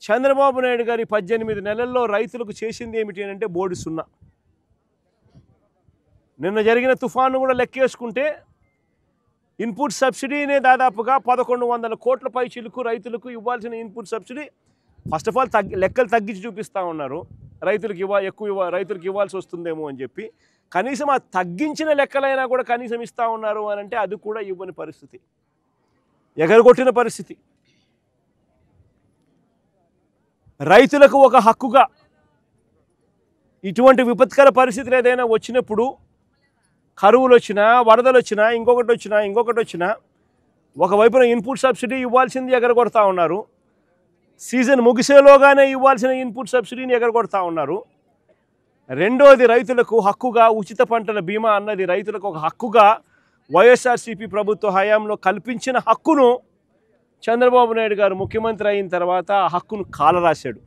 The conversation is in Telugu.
చంద్రబాబు నాయుడు గారి 18 నెలల్లో రైతులకు చేసింది ఏమిటి అంటే బోడి సున్నా. నిన్న జరిగిన తుఫాను కూడా లెక్కేసుకుంటే ఇన్పుట్ సబ్సిడీనే దాదాపుగా 1100 కోట్ల పై చిలుకు రైతులకు ఇవ్వాల్సిన input subsidy first of all లెక్కలు తగ్గించి చూపిస్తూ ఉన్నారు. రైతులకు ఇవ్వాల్సి వస్తుందేమో అని చెప్పి కనీసం ఆ తగ్గించిన లెక్కలైనా కూడా కనీసం ఇస్తూ ఉన్నారు అని అంటే అది కూడా ఇవ్వని పరిస్థితి, ఎగరగొట్టిన పరిస్థితి. రైతులకు ఒక హక్కుగా ఇటువంటి విపత్కర పరిస్థితులు ఏదైనా వచ్చినప్పుడు, కరువులు వచ్చినా, వరదలు వచ్చినా, ఇంకొకటి వచ్చినా ఒకవైపున ఇన్పుట్ సబ్సిడీ ఇవ్వాల్సింది ఎగరగొడతా ఉన్నారు. సీజన్ ముగిసేలోగానే ఇవ్వాల్సిన ఇన్పుట్ సబ్సిడీని ఎగరగొడతా ఉన్నారు. రెండోది రైతులకు హక్కుగా ఉచిత పంటల బీమా అన్నది రైతులకు ఒక హక్కుగా వైఎస్ఆర్సీపీ ప్రభుత్వ హయాంలో కల్పించిన హక్కును చంద్రబాబు నాయుడు గారు ముఖ్యమంత్రి అయిన తర్వాత ఆ హక్కును కాలరాశాడు.